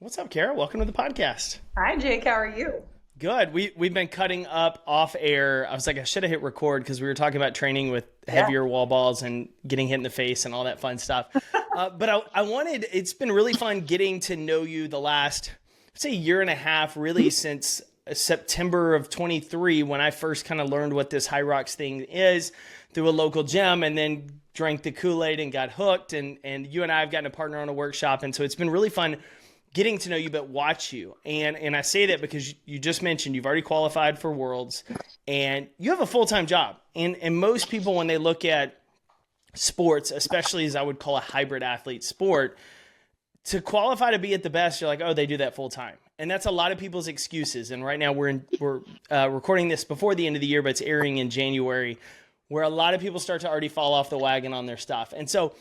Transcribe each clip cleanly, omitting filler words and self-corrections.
What's up, Kara? Welcome to the podcast. Hi, Jake. How are you? Good. We've been cutting up off air. I was like, I should have hit record because we were talking about training with heavier wall balls and getting hit in the face and all that fun stuff. But it's been really fun getting to know you the last, I'd say, year and a half, really since September of 23, when I first kind of learned what this HYROX thing is through a local gym, and then drank the Kool-Aid and got hooked. And you and I have gotten a partner on a workshop. And so it's been really fun getting to know you, but watch you. And I say that because you just mentioned you've already qualified for Worlds and you have a full-time job. And most people, when they look at sports, especially as I would call a hybrid athlete sport, to qualify to be at the best, you're like, oh, they do that full-time. And that's a lot of people's excuses. And right now we're recording this before the end of the year, but it's airing in January, where a lot of people start to already fall off the wagon on their stuff. And so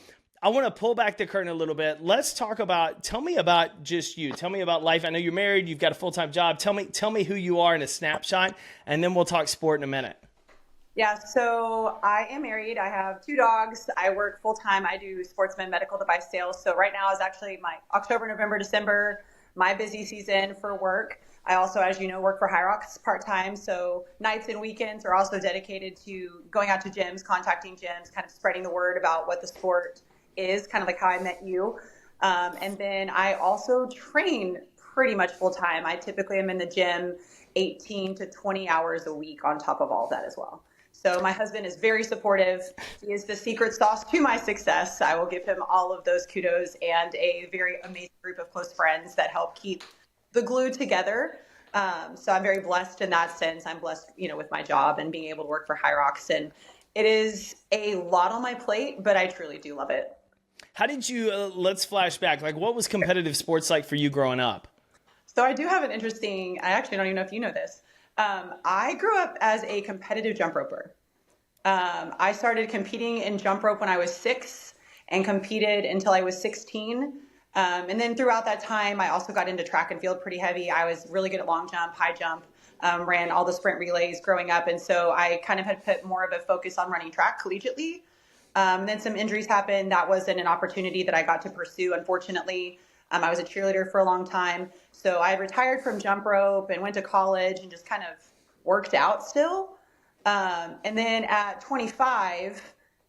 I want to pull back the curtain a little bit. Let's talk about, tell me about just you. Tell me about life. I know you're married. You've got a full-time job. Tell me who you are in a snapshot, and then we'll talk sport in a minute. Yeah, so I am married. I have 2 dogs. I work full-time. I do sportsman medical device sales. So right now is actually my October, November, December, my busy season for work. I also, as you know, work for HYROX part-time. So nights and weekends are also dedicated to going out to gyms, contacting gyms, kind of spreading the word about what the sport is, kind of like how I met you. And then I also train pretty much full time. I typically am in the gym 18 to 20 hours a week on top of all of that as well. So my husband is very supportive. He is the secret sauce to my success. I will give him all of those kudos, and a very amazing group of close friends that help keep the glue together. So I'm very blessed in that sense. I'm blessed, with my job and being able to work for HYROX. And it is a lot on my plate, but I truly do love it. How did you, let's flash back. Like, what was competitive sports like for you growing up? So I do have an interesting, I actually don't even know if you know this. I grew up as a competitive jump roper. I started competing in jump rope when I was 6 and competed until I was 16. And then throughout that time, I also got into track and field pretty heavy. I was really good at long jump, high jump, ran all the sprint relays growing up. And so I kind of had put more of a focus on running track collegiately. Then some injuries happened. That wasn't an opportunity that I got to pursue, unfortunately. I was a cheerleader for a long time. So I retired from jump rope and went to college and just kind of worked out still. And then at 25,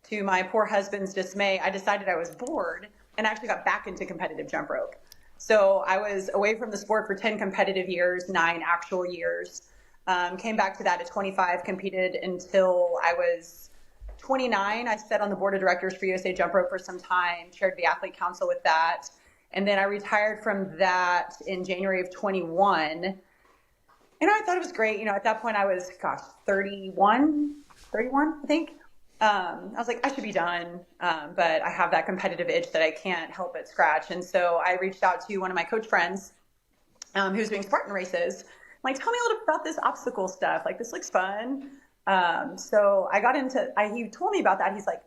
to my poor husband's dismay, I decided I was bored and actually got back into competitive jump rope. So I was away from the sport for 10 competitive years, 9 actual years. Came back to that at 25, competed until I was 29. I sat on the board of directors for USA Jump Rope for some time, chaired the athlete council with that. And then I retired from that in January of 21. And I thought it was great. At that point I was, 31, I think. I was like, I should be done. But I have that competitive itch that I can't help but scratch. And so I reached out to one of my coach friends who was doing Spartan races. I'm like, tell me a little bit about this obstacle stuff. Like, this looks fun. So I got into, he told me about that. He's like,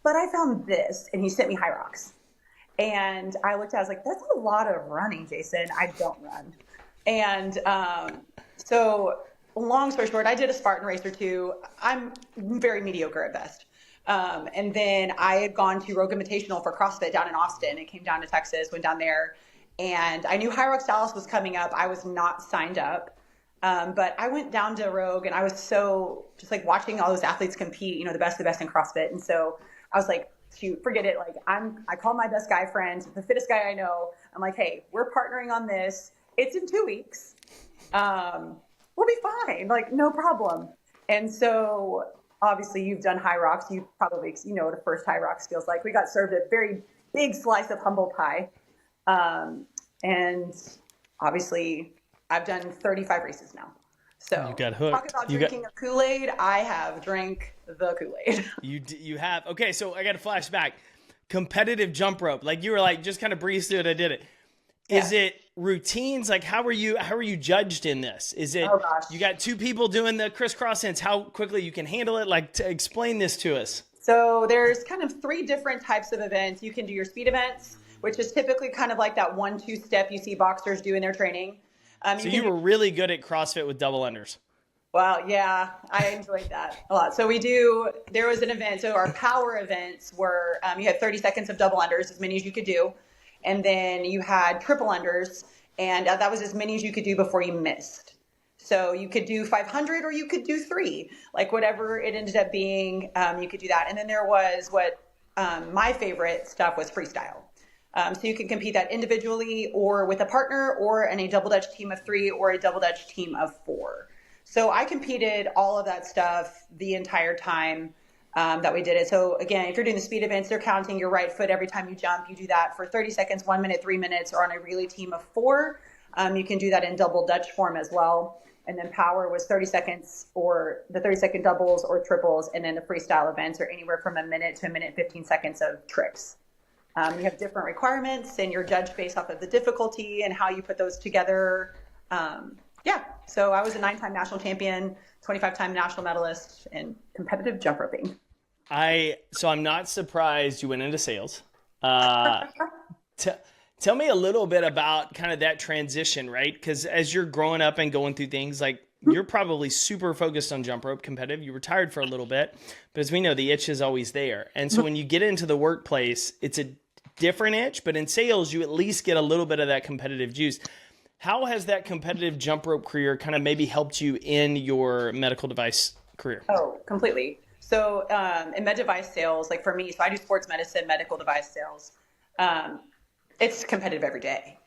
but I found this, and he sent me HYROX. And I looked at it, I was like, that's a lot of running, Jason. I don't run. And, so long story short, I did a Spartan race or 2. I'm very mediocre at best. And then I had gone to Rogue Invitational for CrossFit down in Austin. It came down to Texas, went down there, and I knew HYROX Dallas was coming up. I was not signed up. But I went down to Rogue, and I was so just like watching all those athletes compete, the best in CrossFit. And so I was like, shoot, forget it. Like, I called my best guy friend, the fittest guy I know. I'm like, hey, we're partnering on this. It's in 2 weeks. We'll be fine. Like, no problem. And so obviously you've done HYROX. You probably, what a first HYROX feels like. We got served a very big slice of humble pie. And obviously I've done 35 races now. So you got hooked. Talk about drinking a Kool-Aid. I have drank the Kool-Aid. You have. Okay, so I got to flash back. Competitive jump rope. Like, you were like, just kind of breezed through it. I did it. Is it routines? Like, how are you judged in this? Is it, you got 2 people doing the crisscross hints, how quickly you can handle it? Like, to explain this to us. So there's kind of 3 different types of events. You can do your speed events, which is typically kind of like that 1-2 step you see boxers do in their training. So you were really good at CrossFit with double unders. Well, yeah, I enjoyed that a lot. So there was an event. So our power events were, you had 30 seconds of double unders, as many as you could do. And then you had triple unders, and that was as many as you could do before you missed. So you could do 500 or you could do 3, like whatever it ended up being, you could do that. And then there was my favorite stuff was freestyle. So you can compete that individually or with a partner or in a double Dutch team of 3 or a double Dutch team of 4. So I competed all of that stuff the entire time that we did it. So again, if you're doing the speed events, they're counting your right foot every time you jump. You do that for 30 seconds, 1 minute, 3 minutes, or on a relay team of 4. You can do that in double Dutch form as well. And then power was 30 seconds or the 30-second doubles or triples. And then the freestyle events are anywhere from a minute to a minute 15 seconds of tricks. You have different requirements and you're judged based off of the difficulty and how you put those together. So I was a 9-time national champion, 25-time national medalist in competitive jump roping. So I'm not surprised you went into sales. Tell me a little bit about kind of that transition, right? Because as you're growing up and going through things, like you're probably super focused on jump rope competitive. You retired for a little bit, but as we know, the itch is always there. And so when you get into the workplace, it's a different itch, but in sales, you at least get a little bit of that competitive juice. How has that competitive jump rope career kind of maybe helped you in your medical device career? Oh, completely. So in med device sales, like for me, so I do sports medicine, medical device sales. It's competitive every day.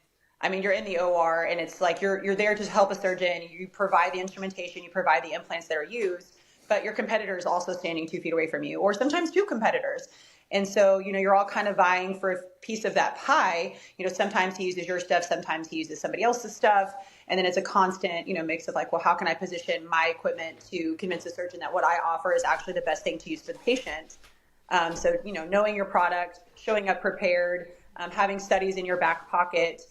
I mean, you're in the OR and it's like you're there to help a surgeon. You provide the instrumentation, you provide the implants that are used, but your competitor is also standing 2 feet away from you, or sometimes 2 competitors. And so, you're all kind of vying for a piece of that pie. Sometimes he uses your stuff, sometimes he uses somebody else's stuff. And then it's a constant, mix of like, well, how can I position my equipment to convince the surgeon that what I offer is actually the best thing to use for the patient? So, knowing your product, showing up prepared, having studies in your back pocket,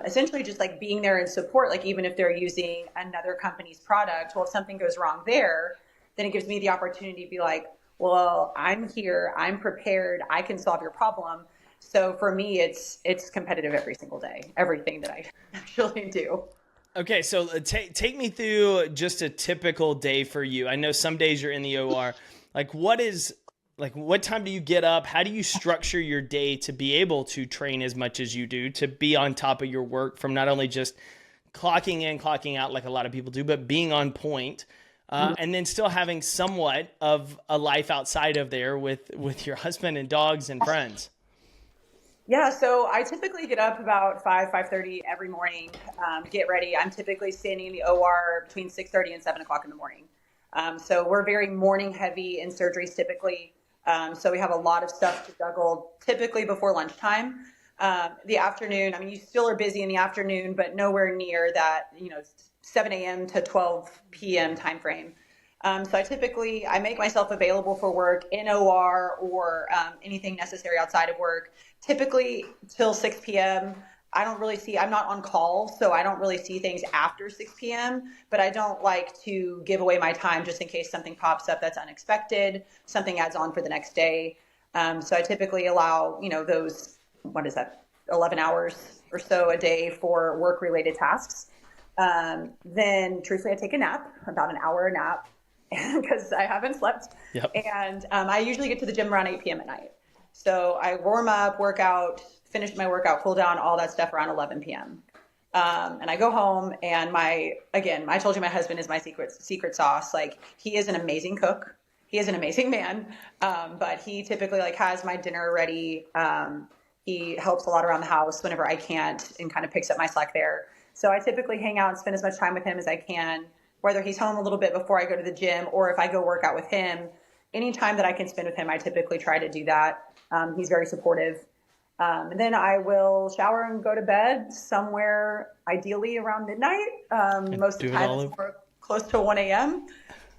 essentially just like being there in support, like even if they're using another company's product, well, if something goes wrong there, then it gives me the opportunity to be like, well, I'm here, I'm prepared, I can solve your problem. So for me, it's competitive every single day, everything that I actually do. Okay, so take me through just a typical day for you. I know some days you're in the OR. What time do you get up? How do you structure your day to be able to train as much as you do, to be on top of your work from not only just clocking in, clocking out like a lot of people do, but being on point? And then still having somewhat of a life outside of there with your husband and dogs and friends. Yeah, so I typically get up about 5:30 every morning, get ready. I'm typically standing in the OR between 6:30 and 7 o'clock in the morning. So we're very morning heavy in surgeries typically. So we have a lot of stuff to juggle typically before lunchtime. The afternoon, I mean, you still are busy in the afternoon, but nowhere near that, 7 a.m. to 12 p.m. timeframe. So I make myself available for work in OR or anything necessary outside of work, typically till 6 p.m. I'm not on call, so I don't really see things after 6 p.m., but I don't like to give away my time just in case something pops up that's unexpected, something adds on for the next day. So I typically allow, those, 11 hours or so a day for work-related tasks. Then truthfully, I take a nap, about an hour nap, because I haven't slept. Yep. And I usually get to the gym around 8 p.m. at night. So I warm up, workout, finish my workout, cool down, all that stuff around 11 p.m. And I go home and I told you my husband is my secret sauce. Like, he is an amazing cook. He is an amazing man. But he typically has my dinner ready. He helps a lot around the house whenever I can't and kind of picks up my slack there. So I typically hang out and spend as much time with him as I can, whether he's home a little bit before I go to the gym or if I go work out with him. Any time that I can spend with him, I typically try to do that. He's very supportive. And then I will shower and go to bed somewhere, ideally around midnight. Most of the time it's more close to 1 a.m.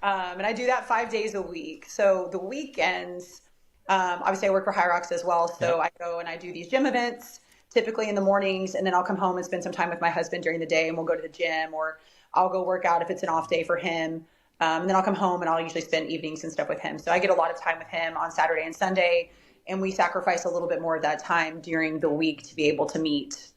And I do that 5 days a week. So the weekends, obviously I work for HYROX as well. So I go and I do these gym events, typically in the mornings, and then I'll come home and spend some time with my husband during the day and we'll go to the gym, or I'll go work out if it's an off day for him. And then I'll come home and I'll usually spend evenings and stuff with him. So I get a lot of time with him on Saturday and Sunday, and we sacrifice a little bit more of that time during the week to be able to meet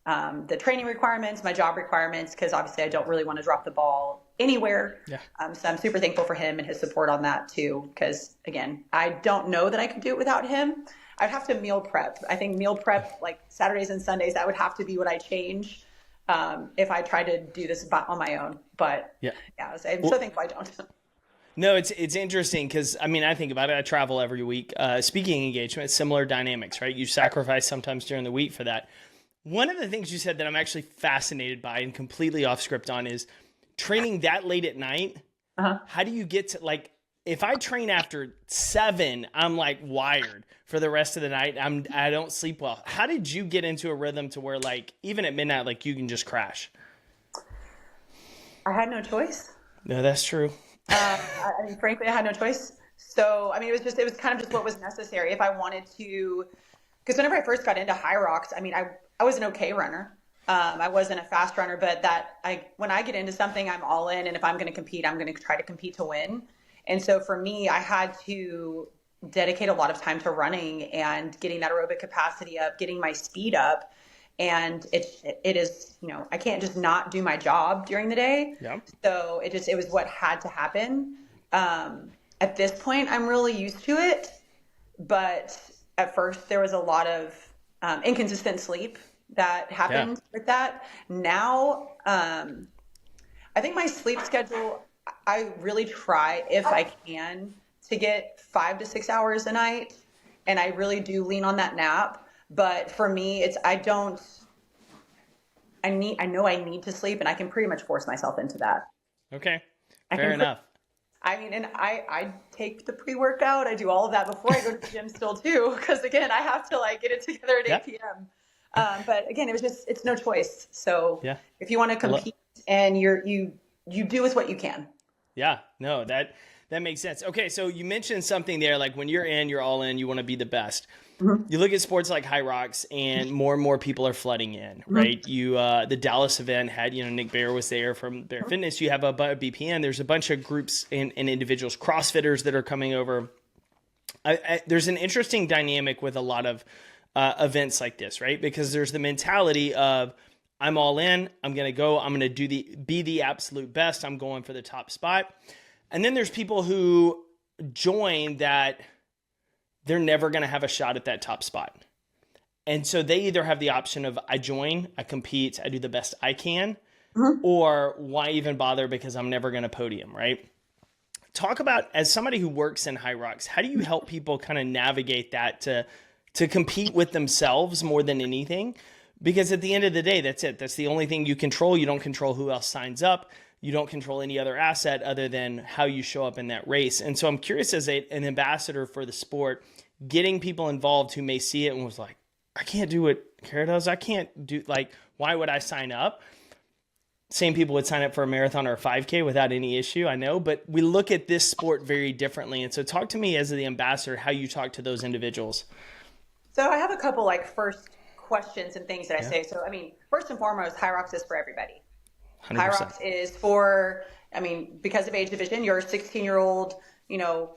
the training requirements, my job requirements, because obviously I don't really want to drop the ball anywhere. Yeah. So I'm super thankful for him and his support on that too, because again, I don't know that I could do it without him. I'd have to meal prep. I think meal prep, like Saturdays and Sundays, that would have to be what I change if I tried to do this on my own. But Yeah. yeah, I'm so thankful I don't. No, it's interesting because I mean I think about it. I travel every week. Speaking engagement, similar dynamics, right? You sacrifice sometimes during the week for that. One of the things you said that I'm actually fascinated by and completely off script on is training that late at night. How do you get to, like, if I train after 7, I'm like wired for the rest of the night. I don't sleep well. How did you get into a rhythm to where, like, even at midnight, like, you can just crash? I had no choice. No, that's true. I mean, frankly, I had no choice. So, I mean, it was kind of just what was necessary if I wanted to, because whenever I first got into HYROX, I mean, I was an okay runner. I wasn't a fast runner, but when I get into something, I'm all in. And if I'm going to compete, I'm going to try to compete to win. And so for me, I had to dedicate a lot of time to running and getting that aerobic capacity up, getting my speed up. And it is, I can't just not do my job during the day. Yep. So it was what had to happen. At this point, I'm really used to it. But at first there was a lot of inconsistent sleep that happened with that. Now, I think my sleep schedule, I really try, if I can, to get 5 to 6 hours a night. And I really do lean on that nap. But for me, I know I need to sleep, and I can pretty much force myself into that. Okay. Fair enough. I mean, and I take the pre-workout. I do all of that before I go to the gym still too, because again, I have to get it together at 8 p.m. But again, it's no choice. So if you want to compete and you do with what you can. Yeah, no, that makes sense. Okay. So you mentioned something there, like when you're all in, you want to be the best. You look at sports like HYROX and more people are flooding in, right? You, the Dallas event had, Nick Bear was there from Bear Fitness. You have a BPN. There's a bunch of groups and individuals, CrossFitters that are coming over. There's an interesting dynamic with a lot of events like this, right? Because there's the mentality of, I'm all in, I'm going to go, I'm going to be the absolute best. I'm going for the top spot. And then there's people who join that they're never going to have a shot at that top spot. And so they either have the option of, I join, I compete, I do the best I can, or why even bother because I'm never going to podium, right? Talk about, as somebody who works in HYROX, how do you help people kind of navigate that to compete with themselves more than anything? Because at the end of the day, that's it. That's the only thing you control. You don't control who else signs up. You don't control any other asset other than how you show up in that race. And so I'm curious, as an ambassador for the sport, getting people involved who may see it and was like, I can't do what Kara does. I can't do, why would I sign up? Same people would sign up for a marathon or a 5K without any issue, I know, but we look at this sport very differently. And so talk to me as the ambassador, how you talk to those individuals. So I have a couple first questions and things that I say. So, I mean, first and foremost, HYROX is for everybody. 100%. HYROX is for, because of age division, you're a 16-year-old,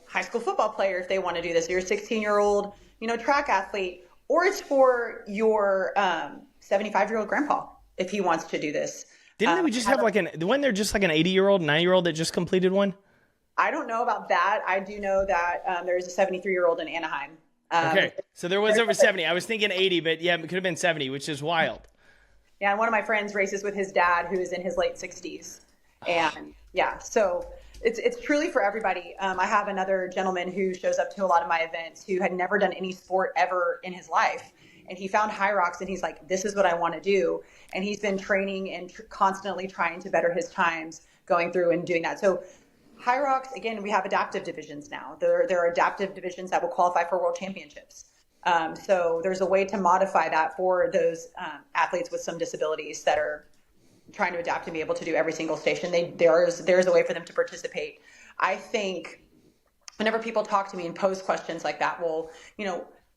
high school football player if they want to do this. You're a 16-year-old, track athlete, or it's for your 75-year-old grandpa if he wants to do this. Didn't we just have wasn't there just an 80-year-old, 90-year-old that just completed one? I don't know about that. I do know that there's a 73-year-old in Anaheim. Okay, so there was over 70. I was thinking 80, but yeah, it could have been 70, which is wild. Yeah, and one of my friends races with his dad, who is in his late 60s. And yeah, so it's truly for everybody. I have another gentleman who shows up to a lot of my events who had never done any sport ever in his life. And he found HYROX and he's like, this is what I want to do. And he's been training and constantly trying to better his times going through and doing that. So HYROX, again, we have adaptive divisions now. There are adaptive divisions that will qualify for world championships. So there's a way to modify that for those athletes with some disabilities that are trying to adapt and be able to do every single station. There's a way for them to participate. I think whenever people talk to me and pose questions like that, well,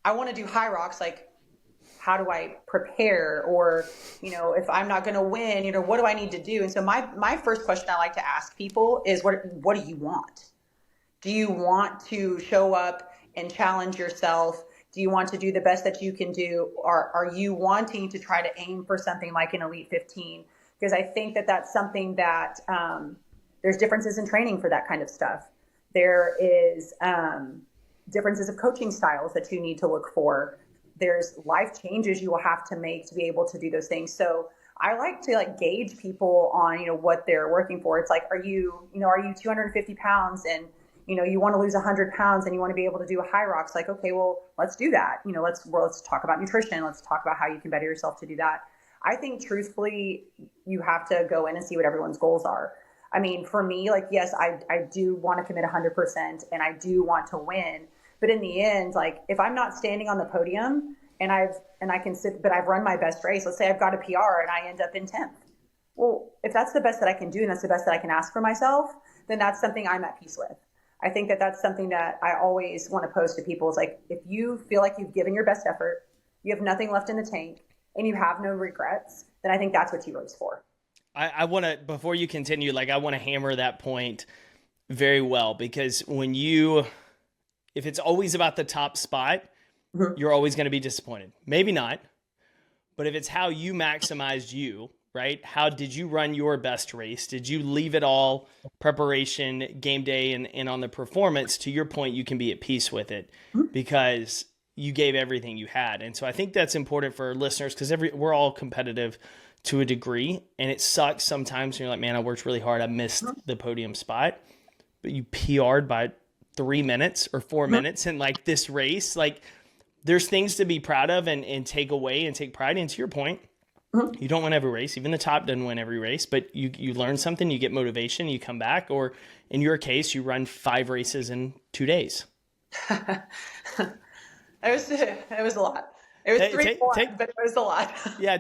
I want to do HYROX, how do I prepare? Or, if I'm not going to win, what do I need to do? And so my first question I like to ask people is, what do you want? Do you want to show up and challenge yourself? Do you want to do the best that you can do? Or are you wanting to try to aim for something like an Elite 15? Because I think that that's something that there's differences in training for that kind of stuff. There is differences of coaching styles that you need to look for. There's life changes you will have to make to be able to do those things. So I like to like gauge people on, what they're working for. It's like, are you 250 pounds and, you want to lose 100 pounds and you want to be able to do a HYROX? Like, okay, well, let's do that. Let's talk about nutrition. Let's talk about how you can better yourself to do that. I think truthfully, you have to go in and see what everyone's goals are. I mean, for me, like, yes, I do want to commit 100% and I do want to win. But in the end, like, if I'm not standing on the podium and I can sit, but I've run my best race, let's say I've got a PR and I end up in 10th. Well, if that's the best that I can do and that's the best that I can ask for myself, then that's something I'm at peace with. I think that that's something that I always want to pose to people is like, if you feel like you've given your best effort, you have nothing left in the tank, and you have no regrets, then I think that's what you race for. I want to, before you continue, like, I want to hammer that point very well, because if it's always about the top spot, you're always going to be disappointed. Maybe not, but if it's how you maximized you, right? How did you run your best race? Did you leave it all preparation, game day, and on the performance? To your point, you can be at peace with it because you gave everything you had. And so I think that's important for listeners, because we're all competitive to a degree, and it sucks sometimes when you're like, man, I worked really hard, I missed the podium spot, but you PR'd by 3 minutes or 4 minutes in like this race. Like, there's things to be proud of and take away and take pride in. To your point, you don't win every race. Even the top doesn't win every race, but you learn something, you get motivation, you come back, or in your case, you run 5 races in 2 days. It was a lot. It was but it was a lot. Yeah.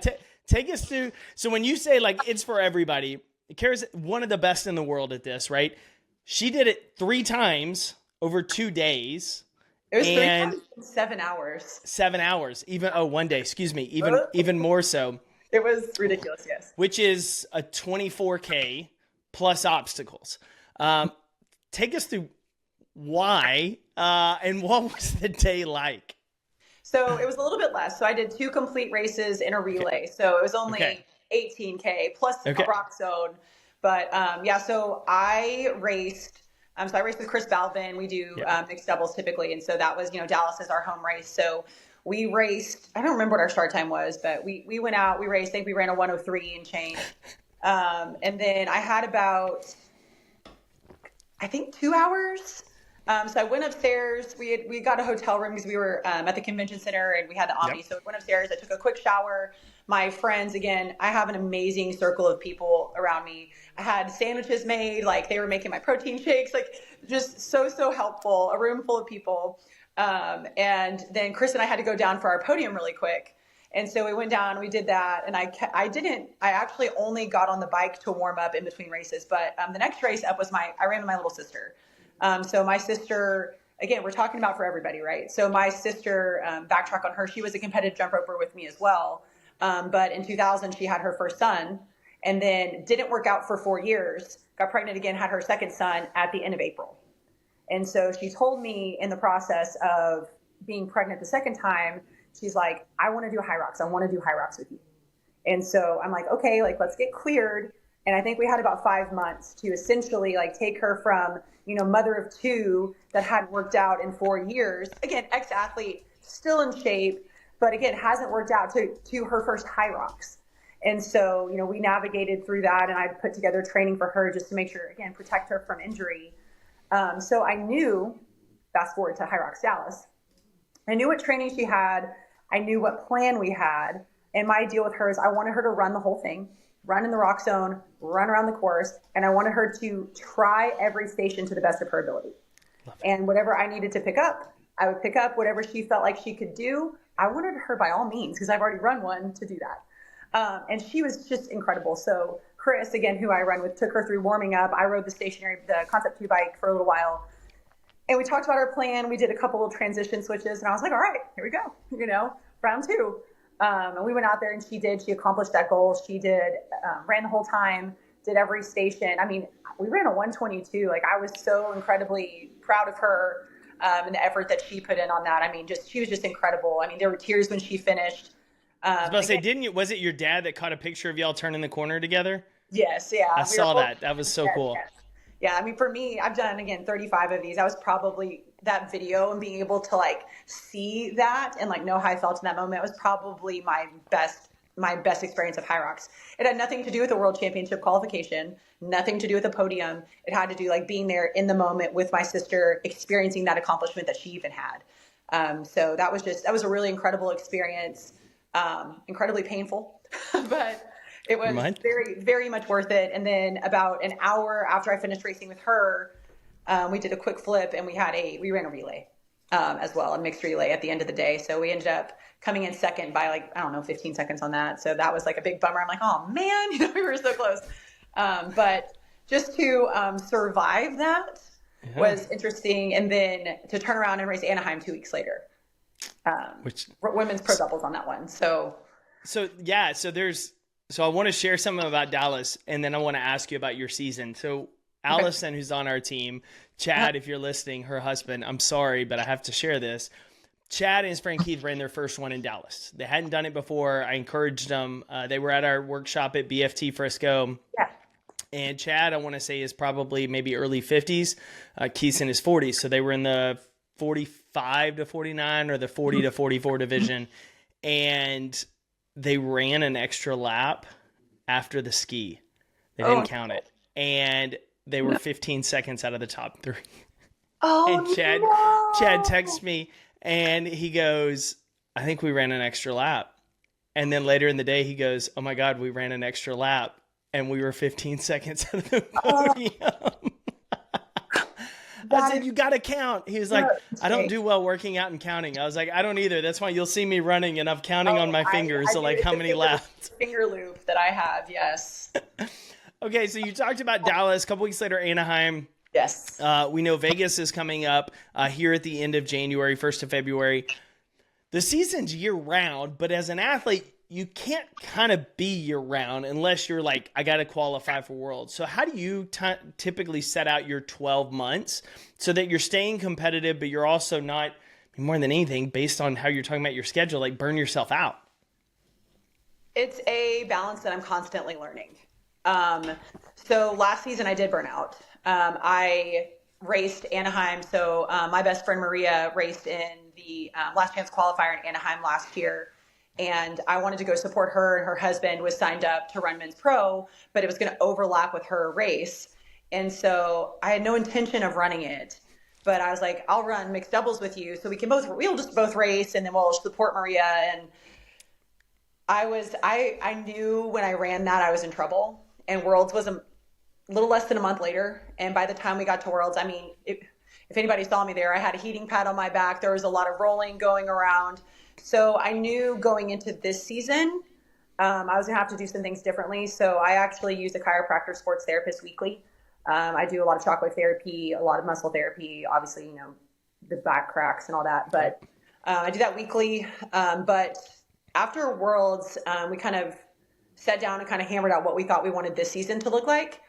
Take us through. So when you say like it's for everybody, Kara's one of the best in the world at this, right? She did it 3 times over 2 days. It was 3 times in 7 hours. 7 hours. One day, excuse me. Even more so. It was ridiculous, yes. Which is a 24K plus obstacles. Take us through why and what was the day like? So it was a little bit less. So I did 2 complete races in a relay. Okay. So it was only 18K plus a rock zone. But so I raced. So I raced with Chris Balvin. We do mixed doubles typically. And so that was, Dallas is our home race. So we raced, I don't remember what our start time was, but we went out, we raced, I think we ran a 103 and change. And then I had about, I think 2 hours. So I went upstairs. We got a hotel room because we were at the convention center and we had the Omni. Yep. So I went upstairs. I took a quick shower. My friends, again, I have an amazing circle of people around me. I had sandwiches made, like they were making my protein shakes, like just so helpful. A room full of people. And then Chris and I had to go down for our podium really quick. And so we went down, we did that. And I actually only got on the bike to warm up in between races. But the next race up was I ran with my little sister. So my sister, again, we're talking about for everybody, right? So my sister, backtrack on her, she was a competitive jump roper with me as well. But in 2000, she had her first son and then didn't work out for 4 years, got pregnant again, had her second son at the end of April. And so she told me in the process of being pregnant the second time, she's like, I want to do HYROX. I want to do HYROX with you. And so I'm like, okay, like let's get cleared. And I think we had about 5 months to essentially like take her from, mother of 2 that had worked out in 4 years. Again, ex-athlete, still in shape, but again, hasn't worked out to her first HYROX. And so, we navigated through that and I put together training for her just to make sure, again, protect her from injury. So I knew, fast forward to HYROX Dallas, I knew what training she had. I knew what plan we had. And my deal with her is I wanted her to run the whole thing, run in the rock zone, run around the course. And I wanted her to try every station to the best of her ability. And whatever I needed to pick up, I would pick up. Whatever she felt like she could do, I wanted her by all means, because I've already run one, to do that. And she was just incredible. So Chris, again, who I run with, took her through warming up. I rode the Concept 2 bike for a little while. And we talked about our plan. We did a couple of transition switches. And I was like, all right, here we go. Round 2. And we went out there and she accomplished that goal. She did, ran the whole time, did every station. I mean, we ran a 122. Like, I was so incredibly proud of her and the effort that she put in on that. I mean, she was just incredible. I mean, there were tears when she finished. I was about to say, was it your dad that caught a picture of y'all turning the corner together? Yes, yeah. I saw that. That was so cool. Yeah, I mean, for me, I've done, again, 35 of these. I was probably that video and being able to like see that and like know how I felt in that moment was probably my best experience of HYROX. It had nothing to do with the world championship qualification, nothing to do with the podium. It had to do like being there in the moment with my sister, experiencing that accomplishment that she even had. So that was a really incredible experience, incredibly painful, but it was very, very much worth it. And then about an hour after I finished racing with her, we did a quick flip and we ran a relay, as well, a mixed relay at the end of the day. So we ended up coming in second by like, I don't know, 15 seconds on that. So that was like a big bummer. I'm like, oh man, we were so close. But just to survive that was interesting. And then to turn around and race Anaheim 2 weeks later, which women's pro doubles on that one. So I want to share something about Dallas, and then I want to ask you about your season. So Allison, who's on our team, Chad, if you're listening, her husband, I'm sorry, but I have to share this. Chad and his friend Keith ran their first one in Dallas. They hadn't done it before. I encouraged them. They were at our workshop at BFT Frisco. Yeah. And Chad, I want to say, is probably maybe early 50s. Keith's in his 40s. So they were in the 45 to 49 or the 40 to 44 division. And they ran an extra lap after the ski. They didn't count it. And they were 15 seconds out of the top 3. And Chad texts me and he goes, I think we ran an extra lap. And then later in the day, he goes, oh my God, we ran an extra lap and we were 15 seconds out of the podium. I said, you got to count. He was like, I don't do well working out and counting. I was like, I don't either. That's why you'll see me running and I'm counting on my fingers. So like how many laps? Finger loop that I have. Yes. Okay. So you talked about Dallas, a couple weeks later, Anaheim. Yes. We know Vegas is coming up here at the end of January, 1st of February. The season's year round, but as an athlete, you can't kind of be year round unless you're like, I got to qualify for Worlds. So how do you typically set out your 12 months so that you're staying competitive, but you're also not, more than anything, based on how you're talking about your schedule, like burn yourself out? It's a balance that I'm constantly learning. So last season I did burn out. I raced Anaheim. So my best friend Maria raced in the last chance qualifier in Anaheim last year. And I wanted to go support her, and her husband was signed up to run men's pro, but it was going to overlap with her race. And so I had no intention of running it, but I was like, I'll run mixed doubles with you. So we'll just both race and then we'll support Maria. And I knew when I ran that I was in trouble, and Worlds was a little less than a month later. And by the time we got to Worlds, I mean, if anybody saw me there, I had a heating pad on my back. There was a lot of rolling going around. So I knew going into this season, I was going to have to do some things differently. So I actually use a chiropractor sports therapist weekly. I do a lot of shockwave therapy, a lot of muscle therapy, obviously, the back cracks and all that. But I do that weekly. But after Worlds, we kind of sat down and kind of hammered out what we thought we wanted this season to look like.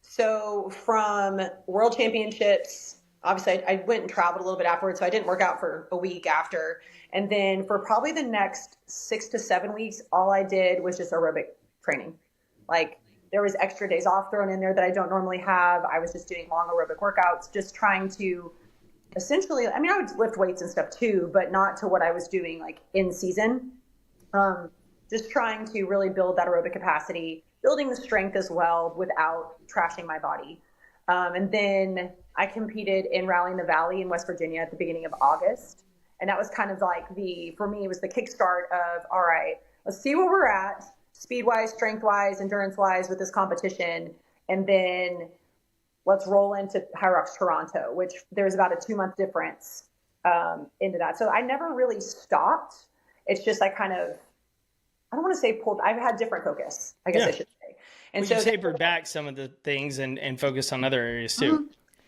So from World Championships, obviously I went and traveled a little bit afterwards, so I didn't work out for a week after. And then for probably the next 6 to 7 weeks, all I did was just aerobic training. Like there was extra days off thrown in there that I don't normally have. I was just doing long aerobic workouts, just trying to essentially, I mean, I would lift weights and stuff too, but not to what I was doing like in season. Just trying to really build that aerobic capacity, building the strength as well without trashing my body. And then I competed in Rallying the Valley in West Virginia at the beginning of August. And that was kind of like for me, it was the kickstart of, all right, let's see where we're at, speed-wise, strength-wise, endurance-wise with this competition. And then let's roll into HYROX Toronto, which there's about a 2-month difference into that. So I never really stopped. It's just I don't want to say pulled. I've had different focus, I guess I should say. And so you tapered back some of the things and focused on other areas too. Mm-hmm.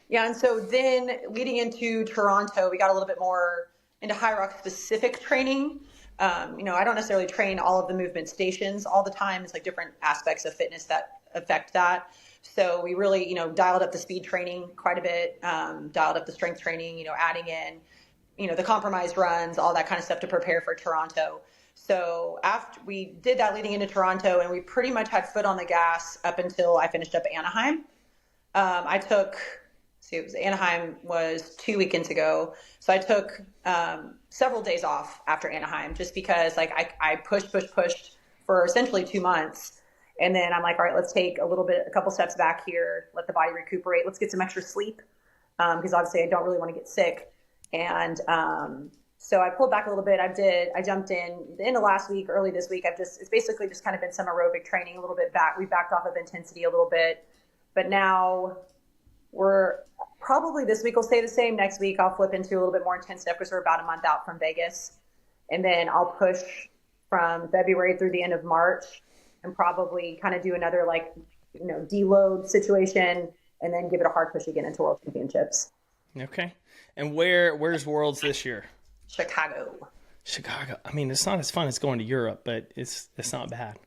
Yeah. And so then leading into Toronto, we got a little bit more into HYROX specific training. I don't necessarily train all of the movement stations all the time. It's like different aspects of fitness that affect that. So we really, dialed up the speed training quite a bit, dialed up the strength training, adding in, the compromised runs, all that kind of stuff to prepare for Toronto. So after we did that leading into Toronto, and we pretty much had foot on the gas up until I finished up Anaheim. I took, see, it was Anaheim was 2 weekends ago. So I took several days off after Anaheim just because like I pushed for essentially 2 months. And then I'm like, all right, let's take a couple steps back here, let the body recuperate. Let's get some extra sleep. Because obviously I don't really want to get sick. And so I pulled back a little bit. I jumped in the end of last week, early this week. It's basically just kind of been some aerobic training a little bit back. We backed off of intensity a little bit, but now we're probably this week will stay the same. Next week I'll flip into a little bit more intense stuff because we're about a month out from Vegas. And then I'll push from February through the end of March and probably kind of do another like, deload situation and then give it a hard push again into World Championships. Okay. And where's Worlds this year? Chicago. I mean, it's not as fun as going to Europe, but it's not bad.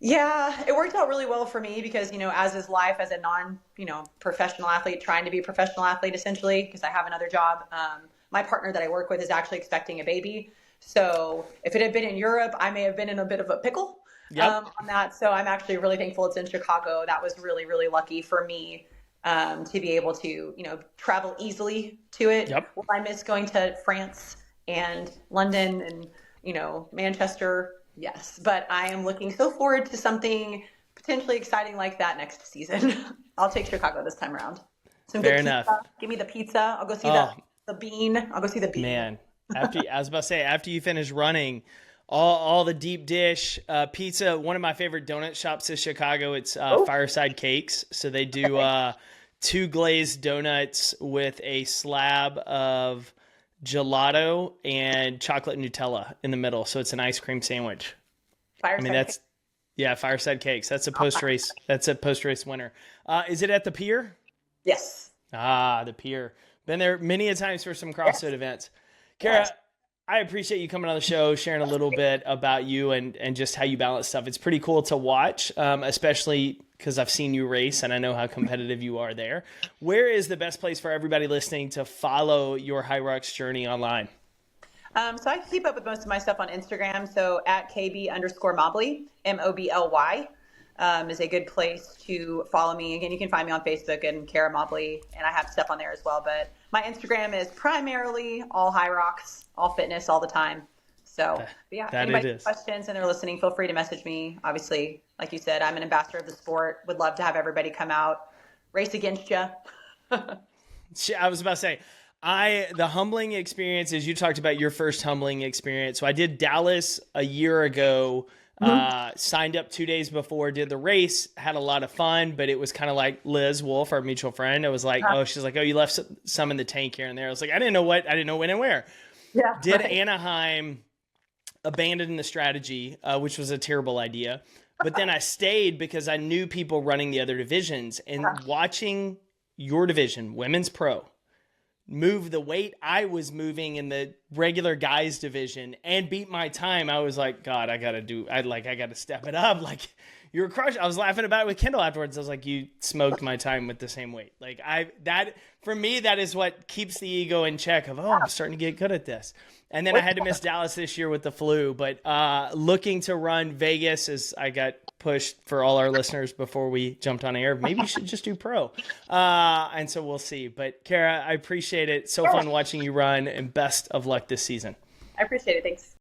Yeah, it worked out really well for me because, as is life as a professional athlete, trying to be a professional athlete essentially, because I have another job. My partner that I work with is actually expecting a baby. So if it had been in Europe, I may have been in a bit of a pickle on that. So I'm actually really thankful it's in Chicago. That was really, really lucky for me to be able to, travel easily to it. Yep. Will I miss going to France and London and, Manchester? Yes, but I am looking so forward to something potentially exciting like that next season. I'll take Chicago this time around. Some Fair good enough. Pizza. Give me the pizza. I'll go see the bean. I'll go see the bean. Man, I was about to say, after you finish running, all the deep dish pizza. One of my favorite donut shops is Chicago. It's Fireside Cakes. So they do 2 glazed donuts with a slab of gelato and chocolate Nutella in the middle. So it's an ice cream sandwich. Fireside Cakes. That's a post-race. That's a post-race winner. Is it at the Pier? Yes. The Pier. Been there many a times for some CrossFit events. Kara, I appreciate you coming on the show, sharing a little bit about you and just how you balance stuff. It's pretty cool to watch, especially because I've seen you race and I know how competitive you are there. Where is the best place for everybody listening to follow your HYROX journey online? So I keep up with most of my stuff on Instagram. So at KB_Mobley, MOBLY, is a good place to follow me. Again, you can find me on Facebook and Kara Mobley, and I have stuff on there as well. But my Instagram is primarily all HYROX, all fitness, all the time. So anybody has questions and they're listening, feel free to message me. Obviously, like you said, I'm an ambassador of the sport. Would love to have everybody come out, race against you. I was about to say, the humbling experience is you talked about your first humbling experience. So I did Dallas a year ago, signed up 2 days before, did the race, had a lot of fun, but it was kind of like Liz Wolf, our mutual friend. It was like, she's like, you left some in the tank here and there. I was like, I didn't know when and where. Yeah. Did Anaheim, abandoned the strategy, which was a terrible idea. But then I stayed because I knew people running the other divisions and watching your division, women's pro, move the weight I was moving in the regular guys division and beat my time. I was like, God, I got to step it up. Like, you're crushed. I was laughing about it with Kendall afterwards. I was like, you smoked my time with the same weight. Like for me, that is what keeps the ego in check of, I'm starting to get good at this. And then I had to miss Dallas this year with the flu, but looking to run Vegas as I got pushed for all our listeners before we jumped on air. Maybe you should just do pro. And so we'll see. But Kara, I appreciate it. So fun watching you run and best of luck this season. I appreciate it. Thanks.